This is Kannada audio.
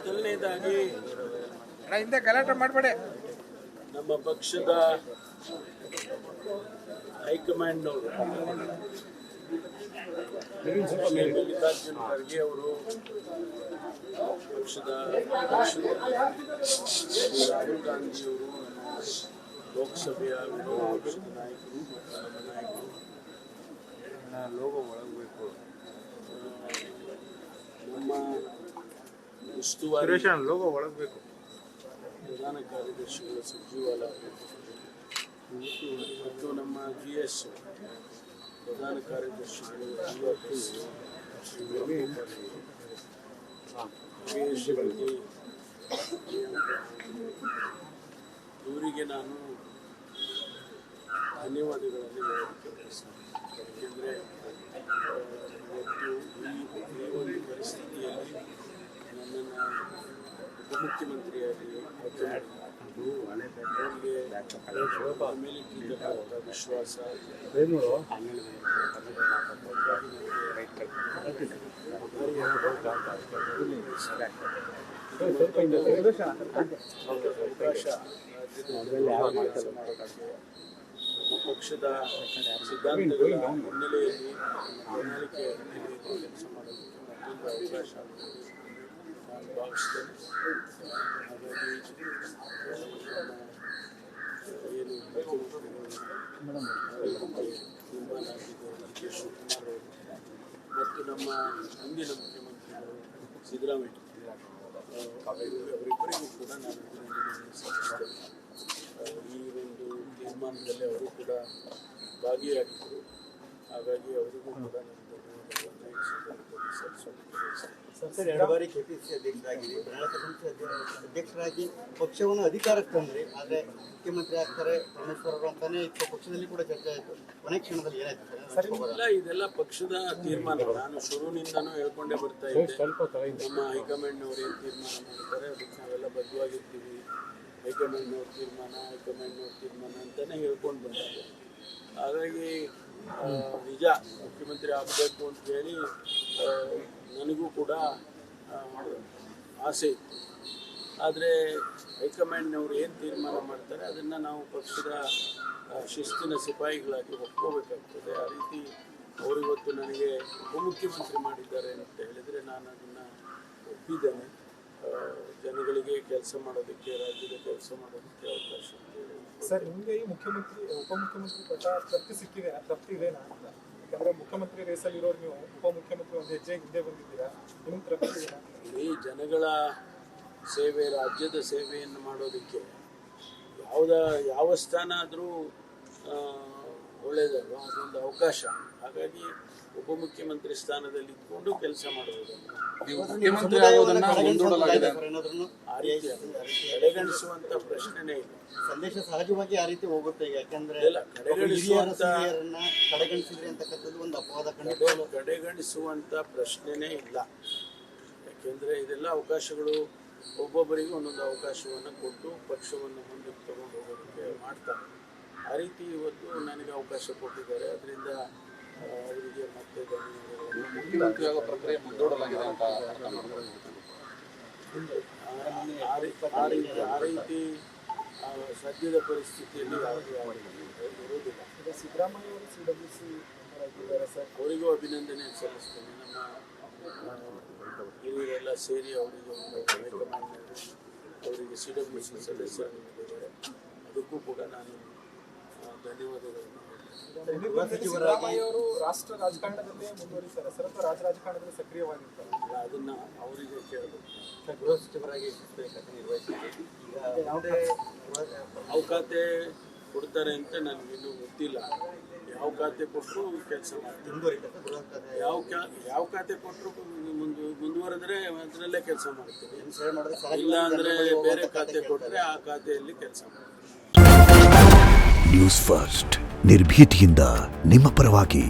ಮೊದಲನೇದಾಗಿ ಹಿಂದೆ ಗಲಾಟೆ ಮಾಡಬೇಡಿ. ನಮ್ಮ ಪಕ್ಷದ ಹೈಕಮಾಂಡ್ನವರು ಮಲ್ಲಿಕಾರ್ಜುನ್ ಖರ್ಗೆ ಅವರು ಪಕ್ಷದ ರಾಹುಲ್ ಗಾಂಧಿಯವರು ಲೋಕಸಭೆಯ ವಿರೋಧ ಪಕ್ಷದ ನಾಯಕರು ಮತ್ತು ನಮ್ಮ ನಾಯಕರು ಲೋಗೋ ಒಳಗಬೇಕು ನಮ್ಮ ಉಸ್ತುವಾರಿ ಲೋಗೋ ಒಳಗಬೇಕು ಪ್ರಧಾನ ಕಾರ್ಯದರ್ಶಿಗಳ ಸುರ್ಜೇವಾಲಾ ಮತ್ತು ನಮ್ಮ GS ಪ್ರಧಾನ ಕಾರ್ಯದರ್ಶಿಗಳು ಇವರಿಗೆ ನಾನು ಧನ್ಯವಾದಗಳನ್ನು ಹೇಳೋದಕ್ಕೆ ಬಯಸ್ತೇನೆ. ಏಕೆಂದರೆ ಇವತ್ತು ಈ ಒಂದು ಪರಿಸ್ಥಿತಿಯಲ್ಲಿ ನನ್ನನ್ನು ಉಪಮುಖ್ಯಮಂತ್ರಿಯಾಗಿ ಅವರಿಗೆ ಮೇಲೆ ಇಟ್ಟಿರ್ತಕ್ಕಂಥ ವಿಶ್ವಾಸ ಅವಕಾಶ ನಮ್ಮ ಪಕ್ಷದ ಸಿದ್ಧಾಂತಗಳ ಹಿನ್ನೆಲೆಯಲ್ಲಿ ಪ್ರಣಾಳಿಕೆ ಹಿನ್ನೆಲೆಯಲ್ಲಿ ಕೆಲಸ ಮಾಡೋದಕ್ಕೆ ಮತ್ತೊಂದು ಅವಕಾಶ ನಾನು ಭಾವಿಸ್ತೇನೆ. ಹಾಗಾಗಿ ಏನು ತೀರ್ಮಾನ ಆಗಿದೆ DK ಶಿವಕುಮಾರ್ ಅವರು ಮತ್ತು ನಮ್ಮ ಹಿಂದಿನ ಮುಖ್ಯಮಂತ್ರಿಗಳು ಸಿದ್ದರಾಮಯ್ಯ ಅವರಿಬ್ಬರಿಗೂ ಕೂಡ ನಾನು ಅಭಿನಂದನೆಯನ್ನು ಸಲ್ಲಿಸ್ತೇನೆ. ಈ ಒಂದು ತೀರ್ಮಾನದಲ್ಲಿ ಅವರು ಕೂಡ ಭಾಗಿಯಾಗಿದ್ದರು. ಹಾಗಾಗಿ ಅವರಿಗೂ ಕೂಡ ನಾನು ಧನ್ಯವಾದಗಳನ್ನು ಈ ಸಂದರ್ಭದಲ್ಲಿ ಸಲ್ಲಿಸೋದಕ್ಕೆ ಬಯಸ್ತೇನೆ. ಸರ್, 2 ಬಾರಿ KPCC ಅಧ್ಯಕ್ಷರಾಗಿರಿ, ಪ್ರಣಾಳಿಕೆ ಸಮಿತಿ ಅಧ್ಯಕ್ಷರಾಗಿ ಪಕ್ಷವನ್ನು ಅಧಿಕಾರಕ್ಕೆ ತಂದ್ರಿ. ಆದರೆ ಮುಖ್ಯಮಂತ್ರಿ ಆಗ್ತಾರೆ ಪರಮೇಶ್ವರ್ ಅವರು ಅಂತಾನೆ ಇತ್ತು. ಪಕ್ಷದಲ್ಲಿ ಕೂಡ ಚರ್ಚೆ ಆಯಿತು. ಕೊನೆ ಕ್ಷಣದಲ್ಲಿ ಏನಾಯ್ತು ಸರ್? ಇದೆಲ್ಲ ಪಕ್ಷದ ತೀರ್ಮಾನ. ನಾನು ಶುರುವಿನಿಂದನೂ ಹೇಳ್ಕೊಂಡೇ ಬರ್ತಾ ಇದ್ದೆ, ನಮ್ಮ ಹೈಕಮಾಂಡ್ನವ್ರು ಏನು ತೀರ್ಮಾನ ಮಾಡ್ತಾರೆ ಅದಕ್ಕೆ ನಾವೆಲ್ಲ ಬದ್ಧವಾಗಿರ್ತೀವಿ. ಹೈಕಮಾಂಡ್ನವ್ರ ತೀರ್ಮಾನ ಅಂತಲೇ ಹೇಳ್ಕೊಂಡು ಬಂದಿದ್ದೆ. ಹಾಗಾಗಿ ನಿಜ ಮುಖ್ಯಮಂತ್ರಿ ಆಗಬೇಕು ಅಂತ ಹೇಳಿ ನನಗೂ ಕೂಡ ಆಸೆ ಇತ್ತು. ಆದರೆ ಹೈಕಮಾಂಡ್ನವರು ಏನು ತೀರ್ಮಾನ ಮಾಡ್ತಾರೆ ಅದನ್ನು ನಾವು ಪಕ್ಷದ ಶಿಸ್ತಿನ ಸಿಪಾಯಿಗಳಾಗಿ ಒಪ್ಕೋಬೇಕಾಗ್ತದೆ. ಆ ರೀತಿ ಅವರಿವತ್ತು ನನಗೆ ಉಪಮುಖ್ಯಮಂತ್ರಿ ಮಾಡಿದ್ದಾರೆ ಅಂತ ಹೇಳಿದರೆ ನಾನು ಅದನ್ನು ಒಪ್ಪಿದ್ದೇನೆ. ಜನಗಳಿಗೆ ಕೆಲಸ ಮಾಡೋದಕ್ಕೆ, ರಾಜ್ಯದ ಕೆಲಸ ಮಾಡೋದಕ್ಕೆ ಅವಕಾಶ ಇದೆ. ಸರ್, ನಿಮಗೆ ಈ ಉಪಮುಖ್ಯಮಂತ್ರಿ ಪಟ್ಟ ತಪ್ಪಿದೇನಾ ಅಂತ? ಯಾಕಂದರೆ ಮುಖ್ಯಮಂತ್ರಿ ರೇಸಲ್ಲಿ ಇರೋರು ನೀವು ಉಪಮುಖ್ಯಮಂತ್ರಿ ಒಂದು ಹೆಜ್ಜೆ ಹಿಂದೆ ಬಂದಿದ್ದೀರಾ, ನಿಮ್ಗೆ ತಪ್ಪಿದೇನಾ? ಈ ಜನಗಳ ಸೇವೆ, ರಾಜ್ಯದ ಸೇವೆಯನ್ನು ಮಾಡೋದಕ್ಕೆ ಯಾವ ಸ್ಥಾನ ಆದರೂ ಒಳ್ಳೆಯದಲ್ವ, ಅದೊಂದು ಅವಕಾಶ. ಹಾಗಾಗಿ ಉಪಮುಖ್ಯಮಂತ್ರಿ ಸ್ಥಾನದಲ್ಲಿ ಇದ್ಕೊಂಡು ಕೆಲಸ ಮಾಡುವುದನ್ನು ಆ ರೀತಿ ಕಡೆಗಣಿಸುವಂಥ ಪ್ರಶ್ನೆನೇ ಇಲ್ಲ. ಸಂದೇಶ ಸಹಜವಾಗಿ ಆ ರೀತಿ ಹೋಗುತ್ತೆ. ಯಾಕೆಂದ್ರೆ ಕಡೆಗಣಿಸಿದ್ರಿ ಅಂತಕ್ಕಂಥದ್ದು ಒಂದು ಅಪವಾದ. ಕಡೆಗಣಿಸುವಂಥ ಪ್ರಶ್ನೆನೇ ಇಲ್ಲ. ಯಾಕೆಂದರೆ ಇದೆಲ್ಲ ಅವಕಾಶಗಳು ಒಬ್ಬೊಬ್ಬರಿಗೆ ಒಂದೊಂದು ಅವಕಾಶವನ್ನು ಕೊಟ್ಟು ಪಕ್ಷವನ್ನು ಮುಂದಕ್ಕೆ ತಗೊಂಡು ಹೋಗೋದಕ್ಕೆ ಮಾಡ್ತಾರೆ. ಆ ರೀತಿ ಇವತ್ತು ನನಗೆ ಅವಕಾಶ ಕೊಟ್ಟಿದ್ದಾರೆ. ಅದರಿಂದ ಅವರಿಗೆ ಮತ್ತೆ ಮುಖ್ಯಮಂತ್ರಿ ಆಗೋ ಪ್ರಕ್ರಿಯೆ ಮುಂದೂಡಲಾಗಿದೆ ಅಂತ ಆ ರೀತಿ ಸದ್ಯದ ಪರಿಸ್ಥಿತಿಯಲ್ಲಿ ಯಾವುದೇ ಇರುವುದಿಲ್ಲ. ಸಿದ್ದರಾಮಯ್ಯ ಅವರು CWC ಅವರಿಗೂ ಅಭಿನಂದನೆ ಸಲ್ಲಿಸ್ತೇನೆ. ನಮ್ಮ ಹಿರಿಯರೆಲ್ಲ ಸೇರಿ ಅವರಿಗೆ ಅವರಿಗೆ CWC ಸದಸ್ಯರು ನೀಡಿದ್ದಾರೆ. ಅದಕ್ಕೂ ಕೂಡ ನಾನು ಧನ್ಯವಾದಗಳನ್ನು. ಸಿದ್ದರಾಮಯ್ಯ ಅವರು ರಾಷ್ಟ್ರ ರಾಜಕಾರಣದಲ್ಲೇ ಮುಂದುವರಿತಾರೆ ಸರ್, ಅಥವಾ ರಾಜ್ಯ ರಾಜಕಾರಣದಲ್ಲಿ ಸಕ್ರಿಯವಾಗಿರ್ತಾರೆ? ಅದನ್ನು ಅವರಿಗೆ ಕೇಳಬೇಕು. ಗೃಹ ಸಚಿವರಾಗಿ ನಿರ್ವಹಿಸಿದ್ದಾರೆ. ಈಗ ಯಾವುದೇ ಯಾವ ಖಾತೆ ಕೊಡ್ತಾರೆ ಅಂತ ನನಗಿನ್ನೂ ಗೊತ್ತಿಲ್ಲ. ಯಾವ ಖಾತೆ ಕೊಟ್ಟರು ಕೆಲಸ ಮಾಡ್ತೀನಿ. ಯಾವ ಖಾತೆ ಕೊಟ್ಟರು ಮುಂದುವರೆದ್ರೆ ಅದರಲ್ಲೇ ಕೆಲಸ ಮಾಡ್ತೀನಿ. ಇಲ್ಲ ಅಂದರೆ ಬೇರೆ ಖಾತೆ ಕೊಟ್ಟರೆ ಆ ಖಾತೆಯಲ್ಲಿ ಕೆಲಸ ಮಾಡ್ತೀನಿ. ನ್ಯೂಸ್ ಫಸ್ಟ್, ನಿರ್ಭೀತಿಯಿಂದ ನಿಮ್ಮ ಪರವಾಗಿ.